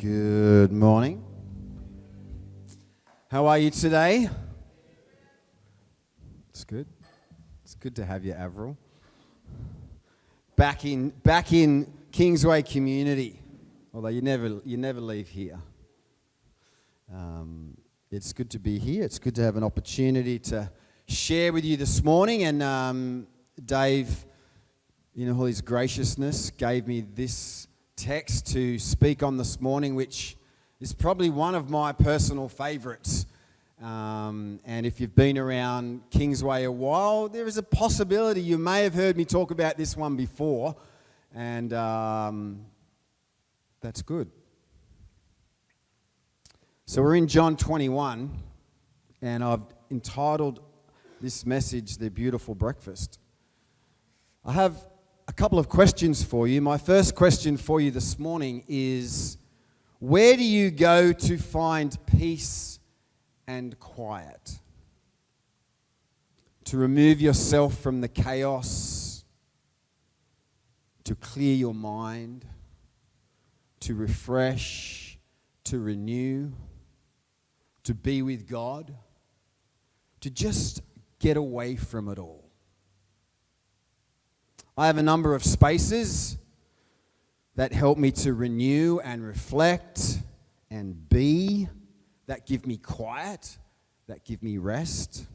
Good morning. How are you today? It's good. It's good to have you, Avril. Back in Kingsway community. Although you never leave here. It's good to be here. It's good to have an opportunity to share with you this morning. And Dave, in all his graciousness, gave me this text to speak on this morning, which is probably one of my personal favourites. And if you've been around Kingsway a while, there is a possibility you may have heard me talk about this one before, and that's good. So we're in John 21, and I've entitled this message, The Beautiful Breakfast. I have a couple of questions for you. My first question for you this morning is, where do you go to find peace and quiet? To remove yourself from the chaos, to clear your mind, to refresh, to renew, to be with God, to just get away from it all. I have a number of spaces that help me to renew and reflect and be, that give me quiet, that give me rest.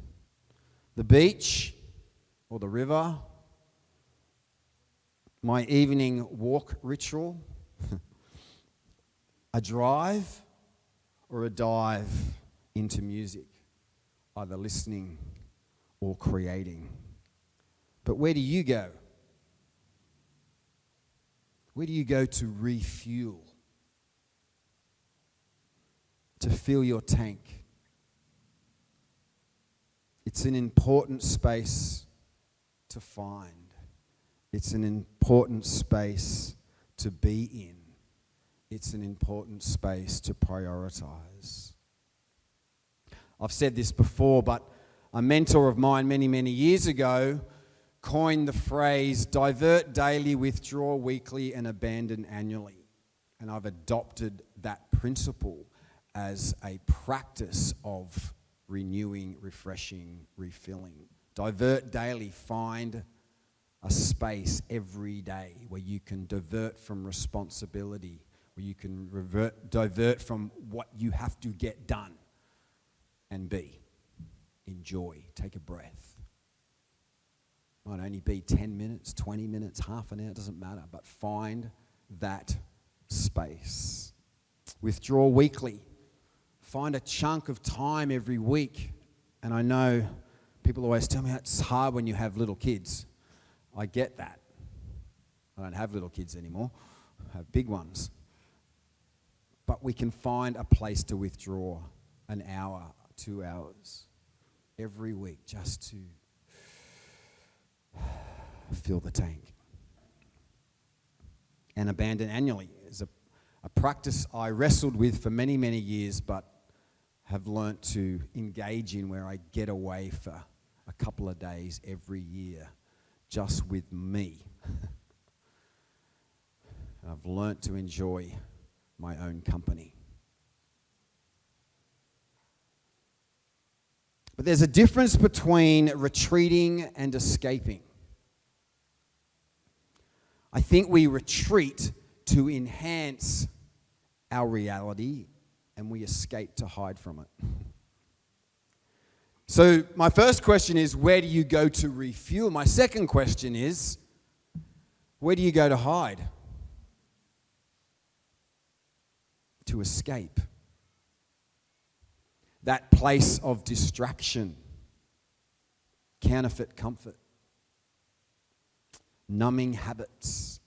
The beach or the river, my evening walk ritual, a drive or a dive into music, either listening or creating. But where do you go? Where do you go to refuel? To fill your tank? It's an important space to find. It's an important space to be in. It's an important space to prioritize. I've said this before, but a mentor of mine many years ago coined the phrase, divert daily, withdraw weekly, and abandon annually. And I've adopted that principle as a practice of renewing, refreshing, refilling. Divert daily, find a space every day where you can divert from responsibility, where you can divert from what you have to get done and be. Enjoy, take a breath. Might only be 10 minutes, 20 minutes, half an hour, it doesn't matter. But find that space. Withdraw weekly. Find a chunk of time every week. And I know people always tell me it's hard when you have little kids. I get that. I don't have little kids anymore. I have big ones. But we can find a place to withdraw an hour, 2 hours every week just to fill the tank. And abandon annually is a practice I wrestled with for many years, but have learnt to engage in, where I get away for a couple of days every year just with me. I've learnt to enjoy my own company. But there's a difference between retreating and escaping. I think we retreat to enhance our reality, and we escape to hide from it. So my first question is, where do you go to refuel? My second question is, where do you go to hide? To escape. That place of distraction, counterfeit comfort, numbing habits,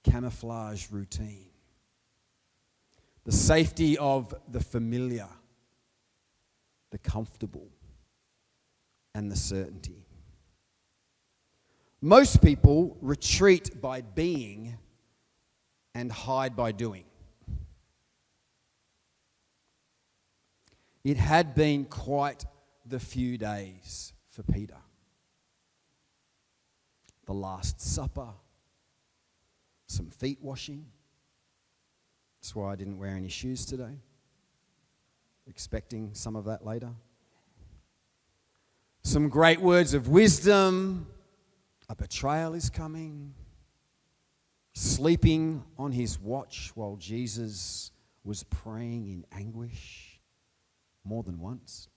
camouflage routine, the safety of the familiar, the comfortable, and the certainty. Most people retreat by being and hide by doing. It had been quite the few days for Peter. The Last Supper, some feet washing, That's why I didn't wear any shoes today. Expecting some of that later. Some great words of wisdom. A betrayal is coming. Sleeping on his watch while Jesus was praying in anguish more than once.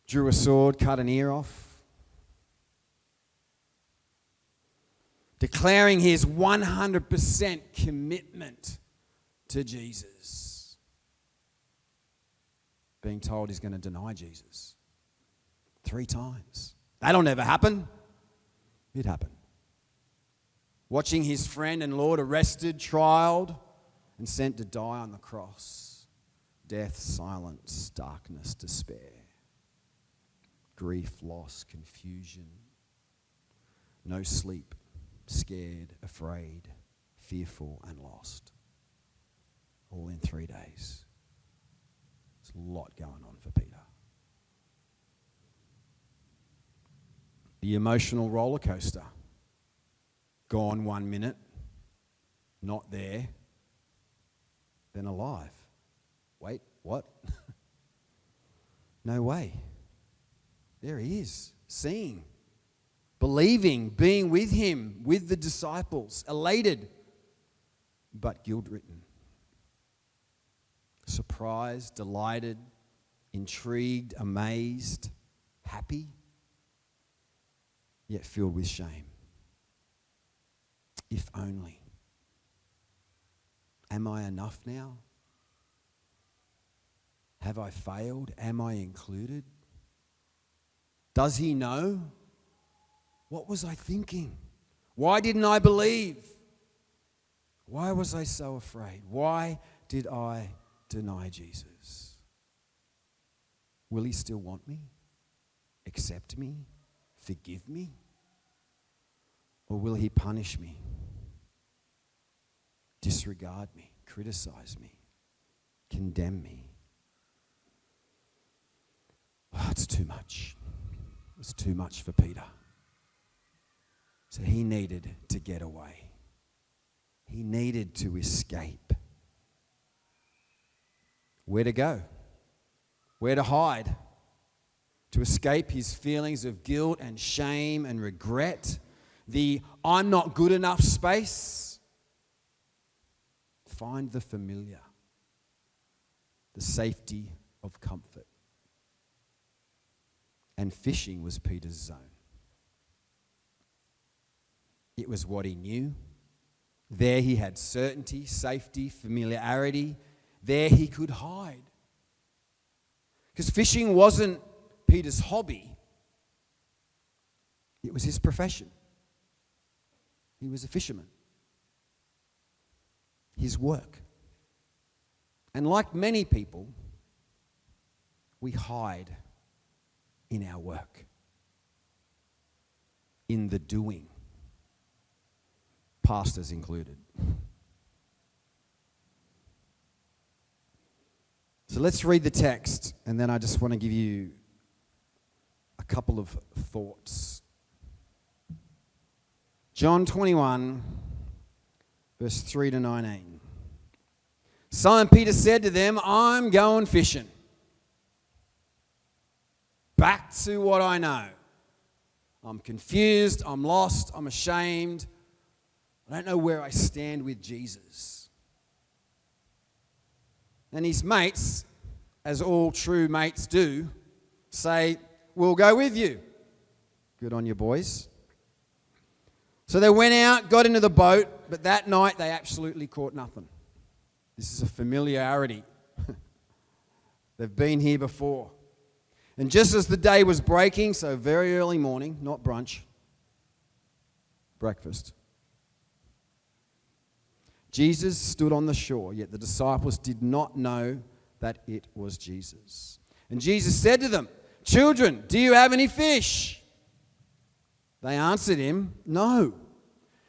Drew a sword, cut an ear off. Declaring his 100% commitment to Jesus. Being told he's going to deny Jesus 3 times. That'll never happen. It happened. Watching his friend and Lord arrested, trialed, and sent to die on the cross. Death, silence, darkness, despair. Grief, loss, confusion. No sleep, scared, afraid, fearful, and lost. All in 3 days. There's a lot going on for Peter. The emotional roller coaster. Gone 1 minute, not there, then alive. Wait, what? No way. There he is, seeing, believing, being with him, with the disciples, elated, but guilt-ridden. Surprised, delighted, intrigued, amazed, happy, yet filled with shame. If only. Am I enough now? Have I failed? Am I included? Does he know? What was I thinking? Why didn't I believe? Why was I so afraid? Why did I deny Jesus? Will he still want me? Accept me? Forgive me? Or will he punish me? Disregard me, criticize me, condemn me. Oh, it's too much. It's too much for Peter. So he needed to get away. He needed to escape. Where to go? Where to hide? To escape his feelings of guilt and shame and regret. The I'm not good enough space. Find the familiar, the safety of comfort. And fishing was Peter's zone. It was what he knew. There he had certainty, safety, familiarity. There he could hide. Because fishing wasn't Peter's hobby. It was his profession. He was a fisherman. His work. And like many people, we hide in our work, in the doing, pastors included. So let's read the text, and then I just want to give you a couple of thoughts. John 21, verse 3 to 19. Simon Peter said to them, I'm going fishing. Back to what I know. I'm confused, I'm lost, I'm ashamed. I don't know where I stand with Jesus. And his mates, as all true mates do, say, we'll go with you. Good on you, boys. So they went out, got into the boat, but that night they absolutely caught nothing. This is a familiarity. They've been here before. And just as the day was breaking, so very early morning, not brunch, breakfast, Jesus stood on the shore, yet the disciples did not know that it was Jesus. And Jesus said to them, children, do you have any fish? They answered him, no.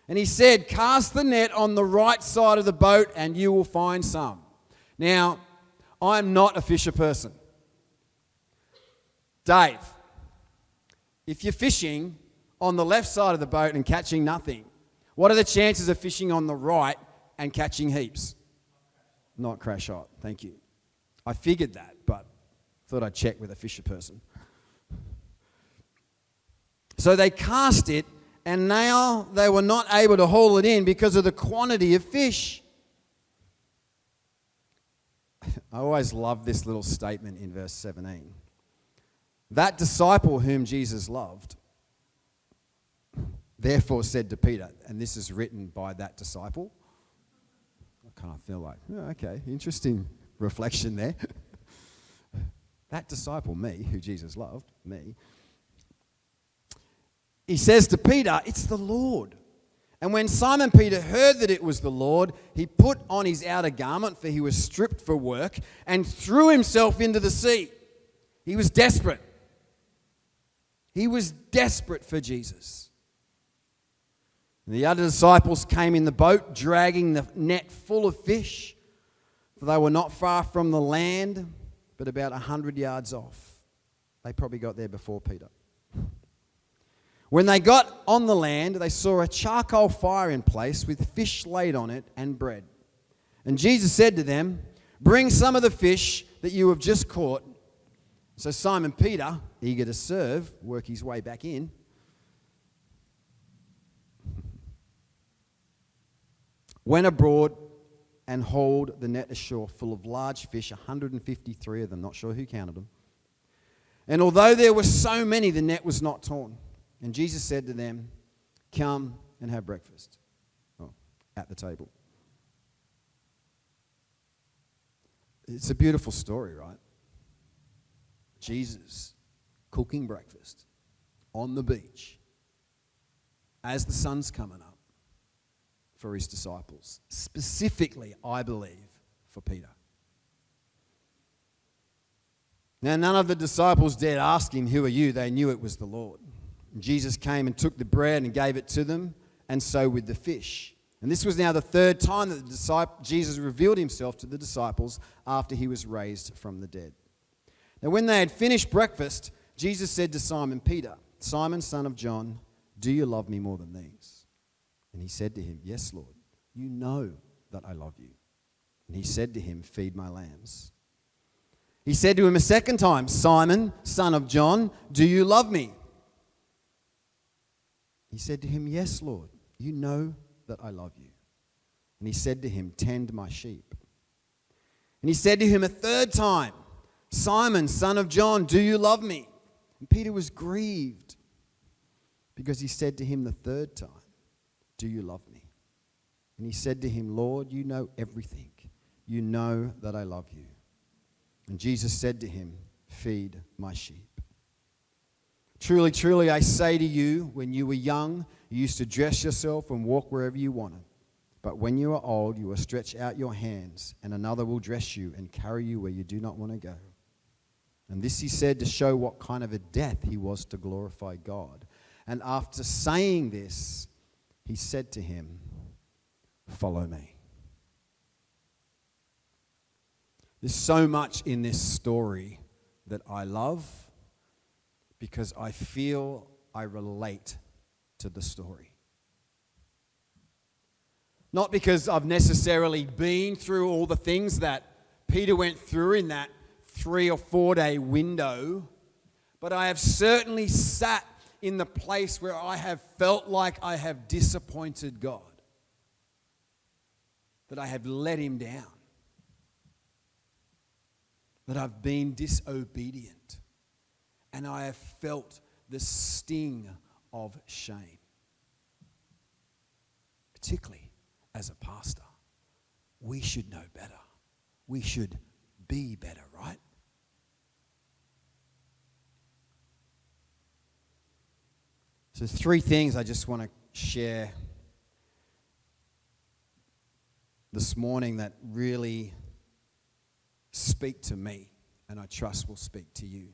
And he said, cast the net on the right side of the boat and you will find some. Now, I'm not a fisher person. Dave, if you're fishing on the left side of the boat and catching nothing, what are the chances of fishing on the right and catching heaps. Not crash hot, thank you. I figured that, but thought I'd check with a fisher person. So they cast it, and now they were not able to haul it in because of the quantity of fish. I always love this little statement in verse 17. That disciple whom Jesus loved, therefore said to Peter, and this is written by that disciple. I kind of feel like, okay, interesting reflection there. That disciple, me, who Jesus loved, me, he says to Peter, it's the Lord. And when Simon Peter heard that it was the Lord, he put on his outer garment, for he was stripped for work, and threw himself into the sea. He was desperate. He was desperate for Jesus. And the other disciples came in the boat, dragging the net full of fish, for they were not far from the land, but about 100 yards off. They probably got there before Peter. When they got on the land, they saw a charcoal fire in place with fish laid on it and bread. And Jesus said to them, bring some of the fish that you have just caught. So Simon Peter, eager to serve, work his way back in, went abroad and hauled the net ashore full of large fish, 153 of them, not sure who counted them. And although there were so many, the net was not torn. And Jesus said to them, come and have breakfast. Oh, at the table. It's a beautiful story, right? Jesus cooking breakfast on the beach as the sun's coming up for his disciples. Specifically, I believe, for Peter. Now, none of the disciples dared ask him, who are you? They knew it was the Lord. Jesus came and took the bread and gave it to them, and so with the fish. And this was now the third time that Jesus revealed himself to the disciples after he was raised from the dead. Now when they had finished breakfast, Jesus said to Simon Peter, Simon, son of John, do you love me more than these? And he said to him, yes, Lord, you know that I love you. And he said to him, feed my lambs. He said to him a second time, Simon, son of John, do you love me? He said to him, yes, Lord, you know that I love you. And he said to him, tend my sheep. And he said to him a third time, Simon, son of John, do you love me? And Peter was grieved because he said to him the third time, do you love me? And he said to him, Lord, you know everything. You know that I love you. And Jesus said to him, feed my sheep. Truly, truly, I say to you, when you were young, you used to dress yourself and walk wherever you wanted. But when you are old, you will stretch out your hands, and another will dress you and carry you where you do not want to go. And this he said to show what kind of a death he was to glorify God. And after saying this, he said to him, follow me. There's so much in this story that I love, because I feel I relate to the story. Not because I've necessarily been through all the things that Peter went through in that 3 or 4 day window, but I have certainly sat in the place where I have felt like I have disappointed God, that I have let him down, that I've been disobedient. And I have felt the sting of shame, particularly as a pastor. We should know better. We should be better, right? So 3 things I just want to share this morning that really speak to me, and I trust will speak to you.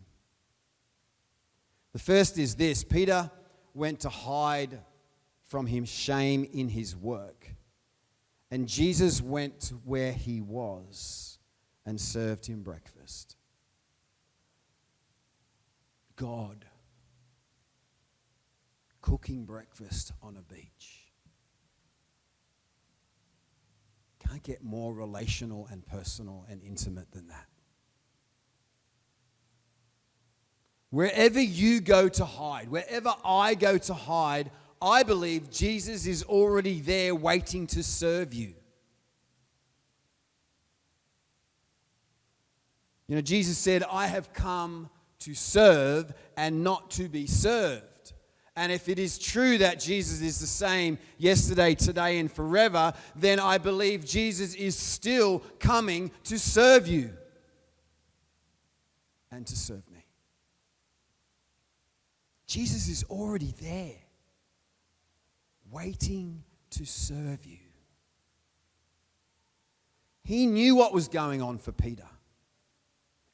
The first is this: Peter went to hide from him shame in his work, and Jesus went where he was and served him breakfast. God cooking breakfast on a beach. can't get more relational and personal and intimate than that. Wherever you go to hide, wherever I go to hide, I believe Jesus is already there waiting to serve you. You know, Jesus said, I have come to serve and not to be served. And if it is true that Jesus is the same yesterday, today, and forever, then I believe Jesus is still coming to serve you and to serve me. Jesus is already there, waiting to serve you. He knew what was going on for Peter.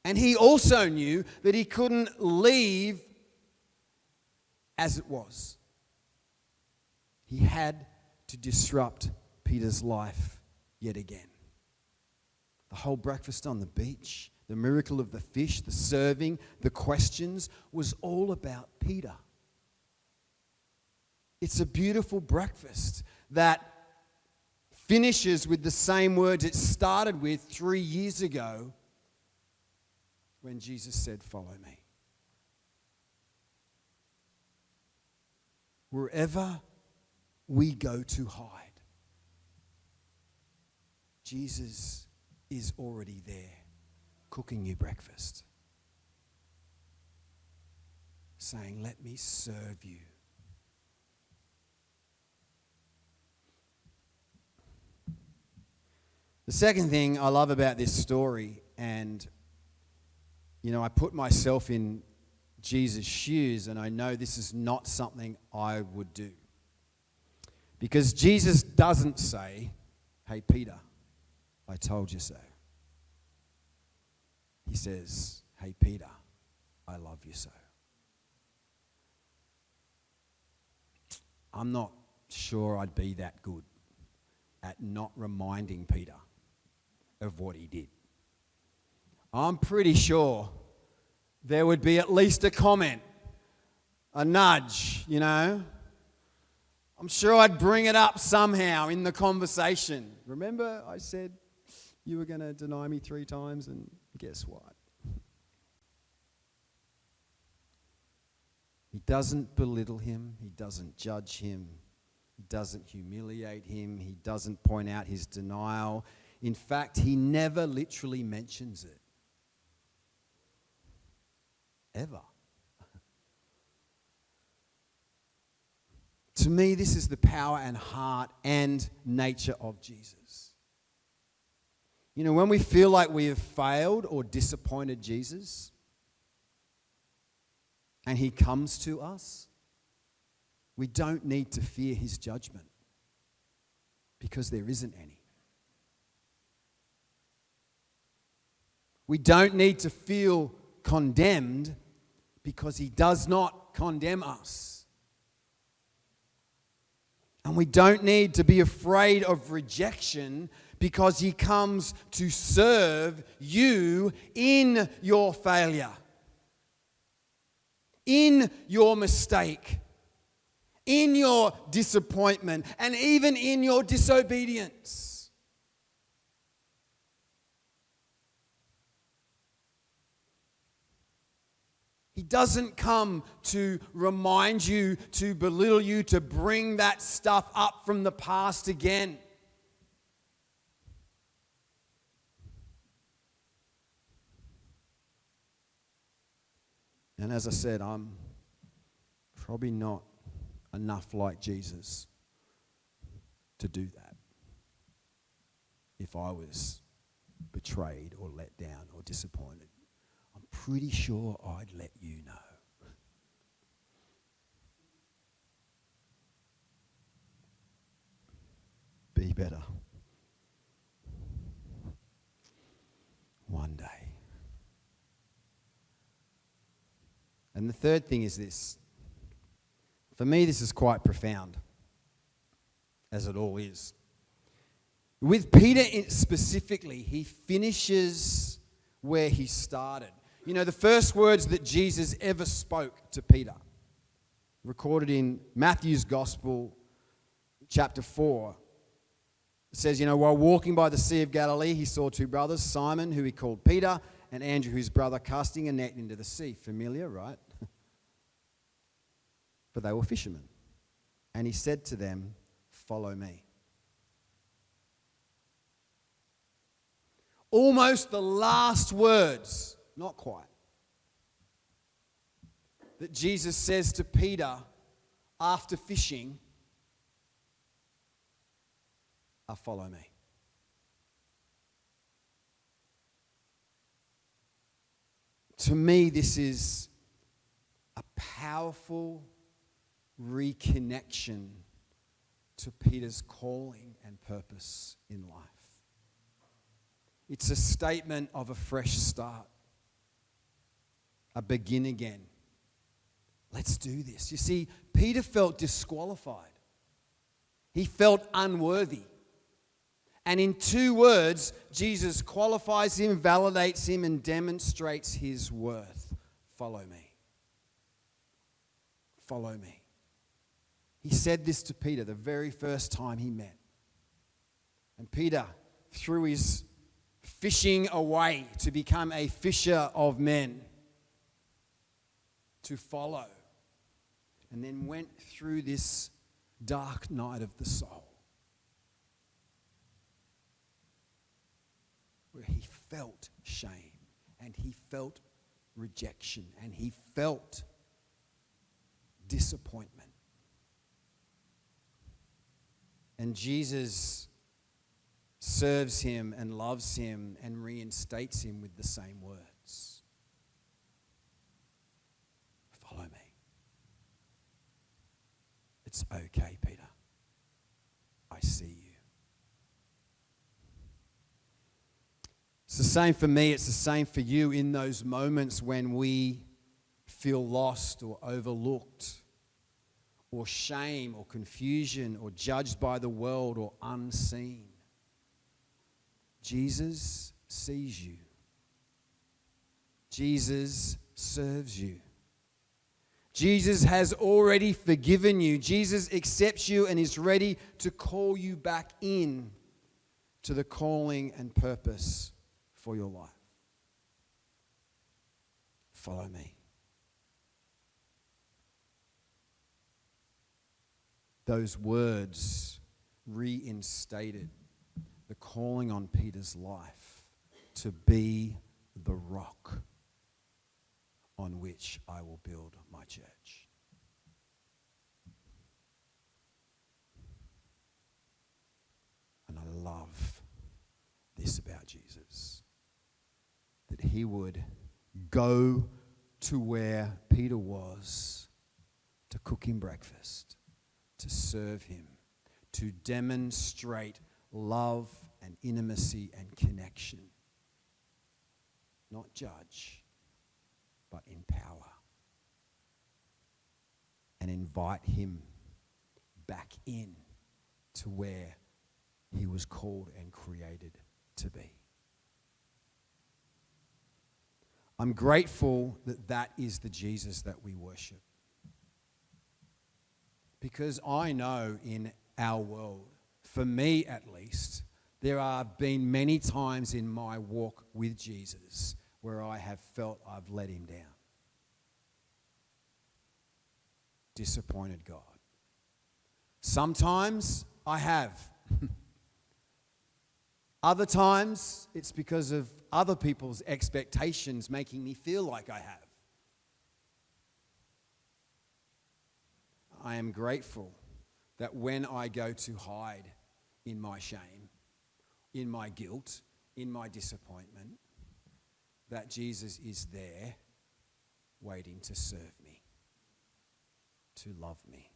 And he also knew that he couldn't leave as it was. He had to disrupt Peter's life yet again. The whole breakfast on the beach, the miracle of the fish, the serving, the questions, was all about Peter. It's a beautiful breakfast that finishes with the same words it started with 3 years ago when Jesus said, "Follow me." Wherever we go to hide, Jesus is already there cooking you breakfast, saying, "Let me serve you." The second thing I love about this story, and you know, I put myself in Jesus' shoes, and I know this is not something I would do. Because Jesus doesn't say, "Hey, Peter, I told you so." He says, "Hey, Peter, I love you so." I'm not sure I'd be that good at not reminding Peter of what he did. I'm pretty sure there would be at least a comment, a nudge, you know. I'm sure I'd bring it up somehow in the conversation. Remember I said you were going to deny me 3 times, and guess what? He doesn't belittle him. He doesn't judge him. He doesn't humiliate him. He doesn't point out his denial. In fact, he never literally mentions it. Ever. To me, this is the power and heart and nature of Jesus. You know, when we feel like we have failed or disappointed Jesus, and he comes to us, we don't need to fear his judgment, because there isn't any. We don't need to feel condemned, because he does not condemn us. And we don't need to be afraid of rejection, because he comes to serve you in your failure, in your mistake, in your disappointment, and even in your disobedience. He doesn't come to remind you, to belittle you, to bring that stuff up from the past again. And as I said, I'm probably not enough like Jesus to do that if I was betrayed or let down or disappointed. I'm pretty sure I'd let you know. Be better. One day. And the third thing is this. For me, this is quite profound, as it all is. With Peter specifically, he finishes where he started. You know, the first words that Jesus ever spoke to Peter, recorded in Matthew's Gospel, chapter 4. It says, while walking by the Sea of Galilee, he saw two brothers, Simon, who he called Peter, and Andrew, his brother, casting a net into the sea. Familiar, right? For they were fishermen. And he said to them, "Follow me." Almost the last words, not quite, that Jesus says to Peter after fishing are, "Follow me." To me, this is a powerful reconnection to Peter's calling and purpose in life. It's a statement of a fresh start, a begin again. Let's do this. You see, Peter felt disqualified. He felt unworthy. And in 2 words, Jesus qualifies him, validates him, and demonstrates his worth. Follow me. Follow me. He said this to Peter the very first time he met. And Peter, through his fishing away to become a fisher of men, to follow, and then went through this dark night of the soul, where he felt shame, and he felt rejection, and he felt disappointment. And Jesus serves him and loves him and reinstates him with the same words. Follow me. It's okay, Peter. I see you. It's the same for me. It's the same for you in those moments when we feel lost or overlooked, or shame or confusion, or judged by the world, or unseen. Jesus sees you. Jesus serves you. Jesus has already forgiven you. Jesus accepts you and is ready to call you back in to the calling and purpose for your life. Follow me. Those words reinstated the calling on Peter's life to be the rock on which I will build my church. And I love this about Jesus, that he would go to where Peter was to cook him breakfast, to serve him, to demonstrate love and intimacy and connection. Not judge, but empower. And invite him back in to where he was called and created to be. I'm grateful that that is the Jesus that we worship. Because I know in our world, for me at least, there have been many times in my walk with Jesus where I have felt I've let him down. Disappointed God. Sometimes I have. Other times it's because of other people's expectations making me feel like I have. I am grateful that when I go to hide in my shame, in my guilt, in my disappointment, that Jesus is there waiting to serve me, to love me,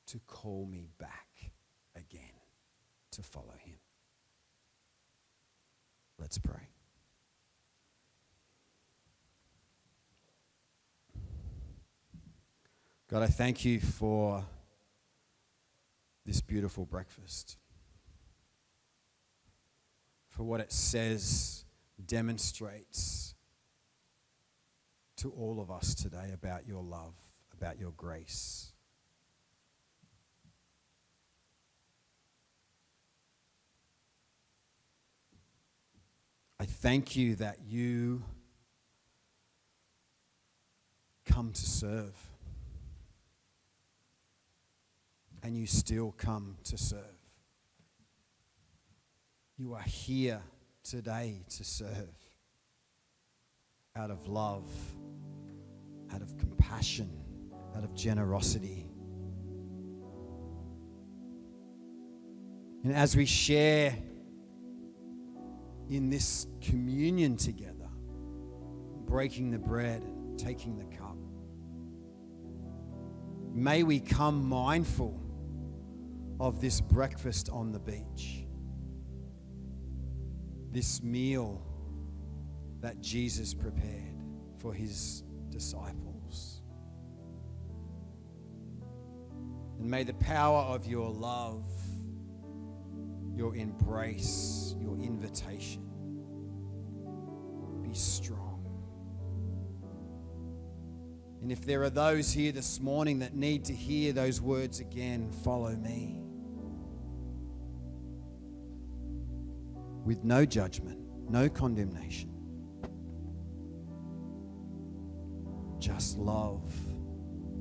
to call me back again, to follow him. Let's pray. God, I thank you for this beautiful breakfast, for what it says, demonstrates to all of us today about your love, about your grace. thank you that you come to serve. And you still come to serve. You are here today to serve. Out of love, out of compassion, out of generosity. And as we share in this communion together, breaking the bread and taking the cup, may we come mindful of this breakfast on the beach, this meal that Jesus prepared for his disciples. And may the power of your love, your embrace, your invitation be strong. And if there are those here this morning that need to hear those words again, follow me. With no judgment, no condemnation. Just love,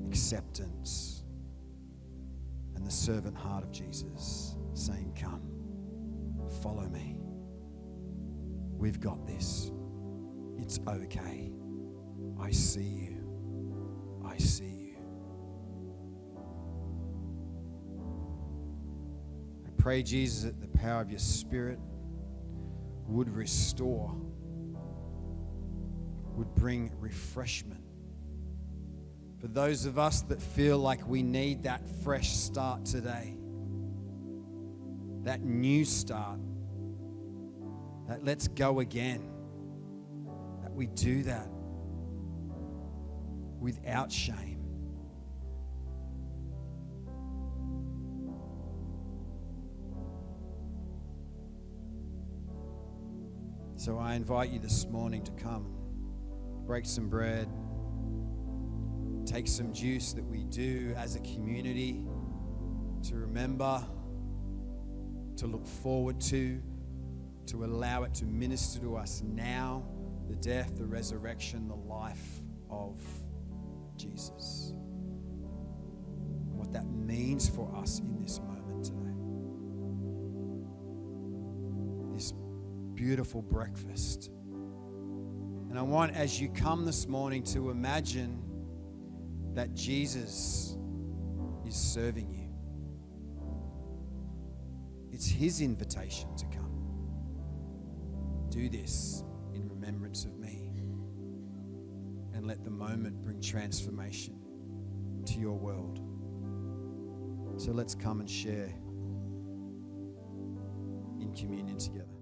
acceptance, and the servant heart of Jesus saying, come, follow me. We've got this. It's okay. I see you. I see you. I pray, Jesus, that the power of your Spirit would restore, would bring refreshment. For those of us that feel like we need that fresh start today, that new start, that let's go again, that we do that without shame. So I invite you this morning to come, break some bread, take some juice that we do as a community to remember, to look forward to allow it to minister to us now, the death, the resurrection, the life of Jesus. And what that means for us in this moment today. This beautiful breakfast. And I want, as you come this morning, to imagine that Jesus is serving you. It's his invitation to come. Do this in remembrance of me. And let the moment bring transformation to your world. So let's come and share in communion together.